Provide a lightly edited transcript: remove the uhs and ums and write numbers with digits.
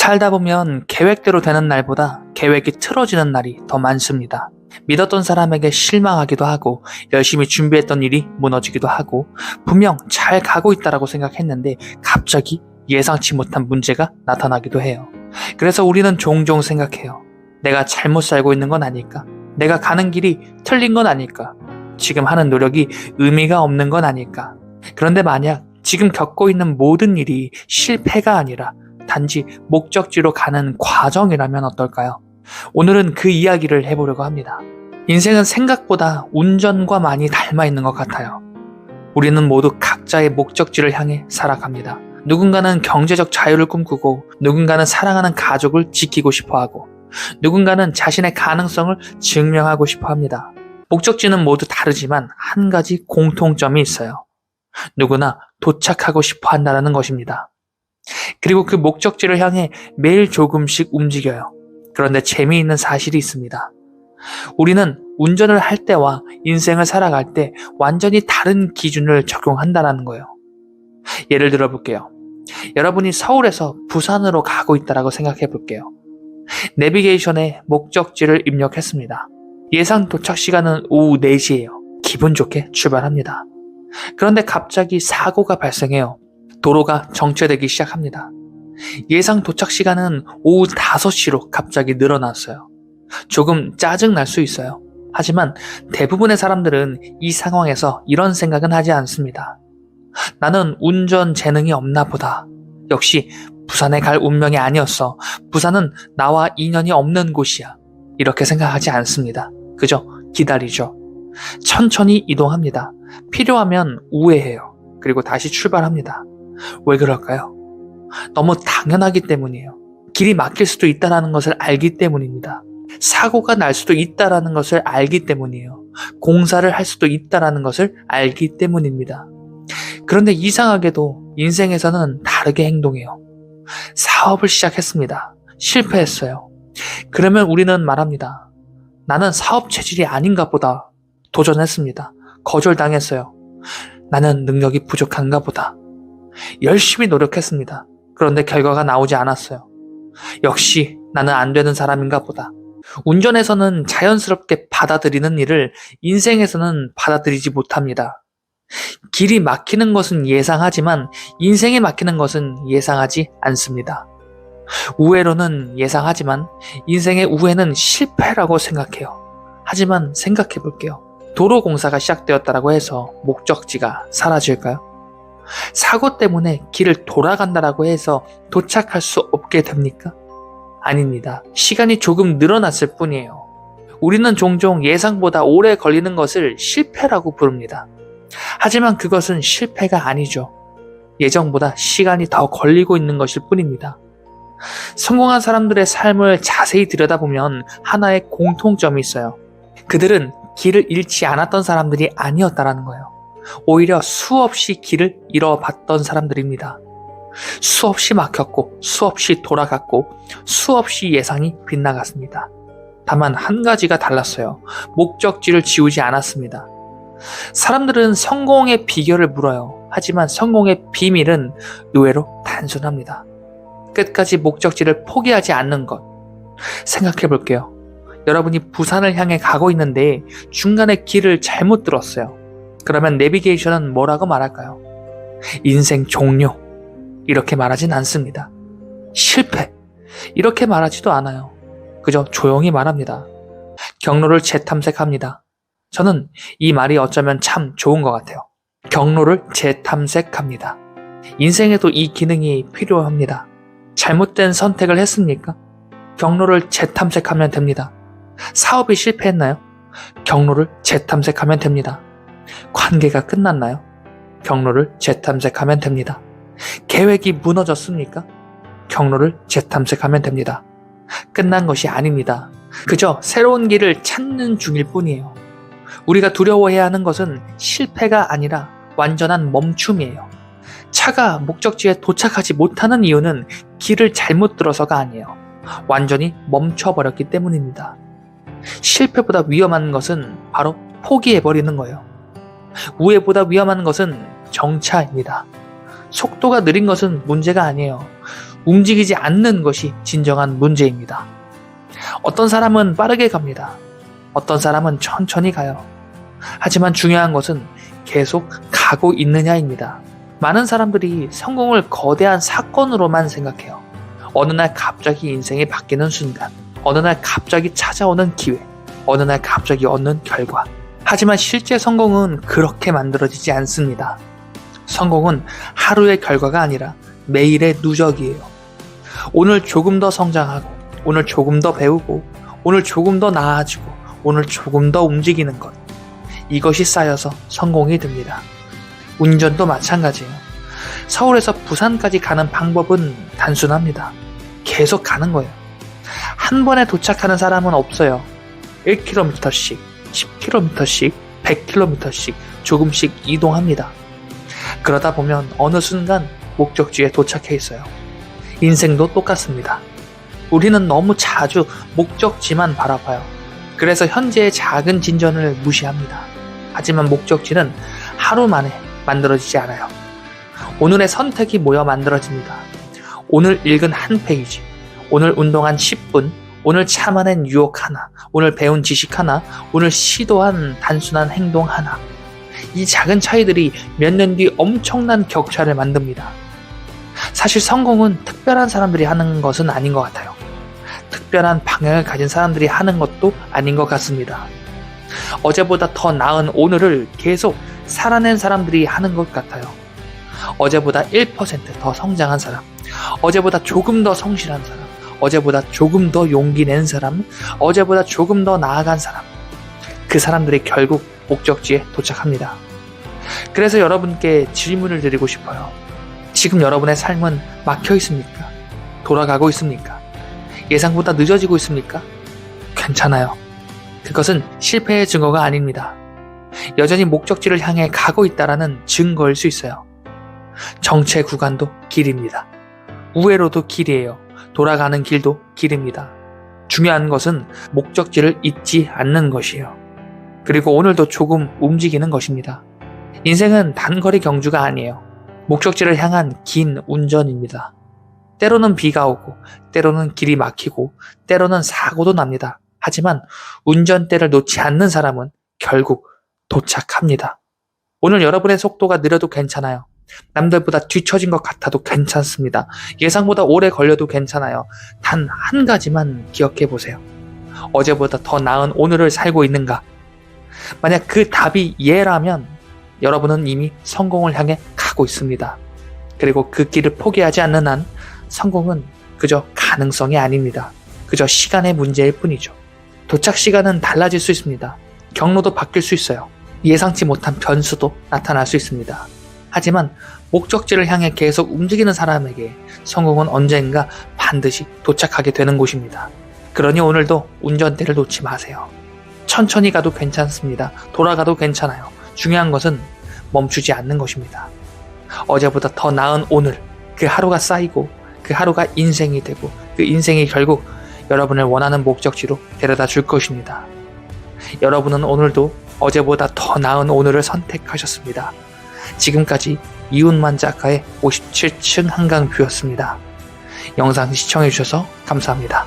살다 보면 계획대로 되는 날보다 계획이 틀어지는 날이 더 많습니다. 믿었던 사람에게 실망하기도 하고 열심히 준비했던 일이 무너지기도 하고 분명 잘 가고 있다라고 생각했는데 갑자기 예상치 못한 문제가 나타나기도 해요. 그래서 우리는 종종 생각해요. 내가 잘못 살고 있는 건 아닐까? 내가 가는 길이 틀린 건 아닐까? 지금 하는 노력이 의미가 없는 건 아닐까? 그런데 만약 지금 겪고 있는 모든 일이 실패가 아니라 단지 목적지로 가는 과정이라면 어떨까요? 오늘은 그 이야기를 해보려고 합니다. 인생은 생각보다 운전과 많이 닮아 있는 것 같아요. 우리는 모두 각자의 목적지를 향해 살아갑니다. 누군가는 경제적 자유를 꿈꾸고, 누군가는 사랑하는 가족을 지키고 싶어 하고, 누군가는 자신의 가능성을 증명하고 싶어 합니다. 목적지는 모두 다르지만 한 가지 공통점이 있어요. 누구나 도착하고 싶어 한다는 것입니다. 그리고 그 목적지를 향해 매일 조금씩 움직여요. 그런데 재미있는 사실이 있습니다. 우리는 운전을 할 때와 인생을 살아갈 때 완전히 다른 기준을 적용한다는 거예요. 예를 들어 볼게요. 여러분이 서울에서 부산으로 가고 있다고 생각해 볼게요. 내비게이션에 목적지를 입력했습니다. 예상 도착 시간은 오후 4시예요. 기분 좋게 출발합니다. 그런데 갑자기 사고가 발생해요. 도로가 정체되기 시작합니다. 예상 도착 시간은 오후 5시로 갑자기 늘어났어요. 조금 짜증날 수 있어요. 하지만 대부분의 사람들은 이 상황에서 이런 생각은 하지 않습니다. 나는 운전 재능이 없나 보다. 역시 부산에 갈 운명이 아니었어. 부산은 나와 인연이 없는 곳이야. 이렇게 생각하지 않습니다. 그저 기다리죠. 천천히 이동합니다. 필요하면 우회해요. 그리고 다시 출발합니다. 왜 그럴까요? 너무 당연하기 때문이에요. 길이 막힐 수도 있다는 것을 알기 때문입니다. 사고가 날 수도 있다는 것을 알기 때문이에요. 공사를 할 수도 있다는 것을 알기 때문입니다. 그런데 이상하게도 인생에서는 다르게 행동해요. 사업을 시작했습니다. 실패했어요. 그러면 우리는 말합니다. 나는 사업 체질이 아닌가 보다. 도전했습니다. 거절당했어요. 나는 능력이 부족한가 보다. 열심히 노력했습니다. 그런데 결과가 나오지 않았어요. 역시 나는 안 되는 사람인가 보다. 운전에서는 자연스럽게 받아들이는 일을 인생에서는 받아들이지 못합니다. 길이 막히는 것은 예상하지만 인생에 막히는 것은 예상하지 않습니다. 우회로는 예상하지만 인생의 우회는 실패라고 생각해요. 하지만 생각해 볼게요. 도로 공사가 시작되었다고 해서 목적지가 사라질까요? 사고 때문에 길을 돌아간다고 해서 도착할 수 없게 됩니까? 아닙니다. 시간이 조금 늘어났을 뿐이에요. 우리는 종종 예상보다 오래 걸리는 것을 실패라고 부릅니다. 하지만 그것은 실패가 아니죠. 예정보다 시간이 더 걸리고 있는 것일 뿐입니다. 성공한 사람들의 삶을 자세히 들여다보면 하나의 공통점이 있어요. 그들은 길을 잃지 않았던 사람들이 아니었다라는 거예요. 오히려 수없이 길을 잃어봤던 사람들입니다. 수없이 막혔고 수없이 돌아갔고 수없이 예상이 빗나갔습니다. 다만 한 가지가 달랐어요. 목적지를 지우지 않았습니다. 사람들은 성공의 비결을 물어요. 하지만 성공의 비밀은 의외로 단순합니다. 끝까지 목적지를 포기하지 않는 것. 생각해 볼게요. 여러분이 부산을 향해 가고 있는데 중간에 길을 잘못 들었어요. 그러면 내비게이션은 뭐라고 말할까요? 인생 종료. 이렇게 말하진 않습니다. 실패. 이렇게 말하지도 않아요. 그저 조용히 말합니다. 경로를 재탐색합니다. 저는 이 말이 어쩌면 참 좋은 것 같아요. 경로를 재탐색합니다. 인생에도 이 기능이 필요합니다. 잘못된 선택을 했습니까? 경로를 재탐색하면 됩니다. 사업이 실패했나요? 경로를 재탐색하면 됩니다. 관계가 끝났나요? 경로를 재탐색하면 됩니다. 계획이 무너졌습니까? 경로를 재탐색하면 됩니다. 끝난 것이 아닙니다. 그저 새로운 길을 찾는 중일 뿐이에요. 우리가 두려워해야 하는 것은 실패가 아니라 완전한 멈춤이에요. 차가 목적지에 도착하지 못하는 이유는 길을 잘못 들어서가 아니에요. 완전히 멈춰버렸기 때문입니다. 실패보다 위험한 것은 바로 포기해버리는 거예요. 우회보다 위험한 것은 정차입니다. 속도가 느린 것은 문제가 아니에요. 움직이지 않는 것이 진정한 문제입니다. 어떤 사람은 빠르게 갑니다. 어떤 사람은 천천히 가요. 하지만 중요한 것은 계속 가고 있느냐입니다. 많은 사람들이 성공을 거대한 사건으로만 생각해요. 어느 날 갑자기 인생이 바뀌는 순간, 어느 날 갑자기 찾아오는 기회, 어느 날 갑자기 얻는 결과. 하지만 실제 성공은 그렇게 만들어지지 않습니다. 성공은 하루의 결과가 아니라 매일의 누적이에요. 오늘 조금 더 성장하고, 오늘 조금 더 배우고, 오늘 조금 더 나아지고, 오늘 조금 더 움직이는 것. 이것이 쌓여서 성공이 됩니다. 운전도 마찬가지예요. 서울에서 부산까지 가는 방법은 단순합니다. 계속 가는 거예요. 한 번에 도착하는 사람은 없어요. 1km씩, 10km씩, 100km씩 조금씩 이동합니다. 그러다 보면 어느 순간 목적지에 도착해 있어요. 인생도 똑같습니다. 우리는 너무 자주 목적지만 바라봐요. 그래서 현재의 작은 진전을 무시합니다. 하지만 목적지는 하루 만에 만들어지지 않아요. 오늘의 선택이 모여 만들어집니다. 오늘 읽은 한 페이지, 오늘 운동한 10분, 오늘 참아낸 유혹 하나, 오늘 배운 지식 하나, 오늘 시도한 단순한 행동 하나. 이 작은 차이들이 몇 년 뒤 엄청난 격차를 만듭니다. 사실 성공은 특별한 사람들이 하는 것은 아닌 것 같아요. 특별한 방향을 가진 사람들이 하는 것도 아닌 것 같습니다. 어제보다 더 나은 오늘을 계속 살아낸 사람들이 하는 것 같아요. 어제보다 1% 더 성장한 사람, 어제보다 조금 더 성실한 사람, 어제보다 조금 더 용기 낸 사람, 어제보다 조금 더 나아간 사람. 그 사람들이 결국 목적지에 도착합니다. 그래서 여러분께 질문을 드리고 싶어요. 지금 여러분의 삶은 막혀 있습니까? 돌아가고 있습니까? 예상보다 늦어지고 있습니까? 괜찮아요. 그것은 실패의 증거가 아닙니다. 여전히 목적지를 향해 가고 있다라는 증거일 수 있어요. 정체 구간도 길입니다. 우회로도 길이에요. 돌아가는 길도 길입니다. 중요한 것은 목적지를 잊지 않는 것이에요. 그리고 오늘도 조금 움직이는 것입니다. 인생은 단거리 경주가 아니에요. 목적지를 향한 긴 운전입니다. 때로는 비가 오고, 때로는 길이 막히고, 때로는 사고도 납니다. 하지만 운전대를 놓지 않는 사람은 결국 도착합니다. 오늘 여러분의 속도가 느려도 괜찮아요. 남들보다 뒤처진 것 같아도 괜찮습니다. 예상보다 오래 걸려도 괜찮아요. 단 한 가지만 기억해 보세요. 어제보다 더 나은 오늘을 살고 있는가? 만약 그 답이 예라면 여러분은 이미 성공을 향해 가고 있습니다. 그리고 그 길을 포기하지 않는 한 성공은 그저 가능성이 아닙니다. 그저 시간의 문제일 뿐이죠. 도착 시간은 달라질 수 있습니다. 경로도 바뀔 수 있어요. 예상치 못한 변수도 나타날 수 있습니다. 하지만 목적지를 향해 계속 움직이는 사람에게 성공은 언젠가 반드시 도착하게 되는 곳입니다. 그러니 오늘도 운전대를 놓지 마세요. 천천히 가도 괜찮습니다. 돌아가도 괜찮아요. 중요한 것은 멈추지 않는 것입니다. 어제보다 더 나은 오늘, 그 하루가 쌓이고 그 하루가 인생이 되고 그 인생이 결국 여러분을 원하는 목적지로 데려다 줄 것입니다. 여러분은 오늘도 어제보다 더 나은 오늘을 선택하셨습니다. 지금까지 이웃만 작가의 57층 한강뷰였습니다. 영상 시청해주셔서 감사합니다.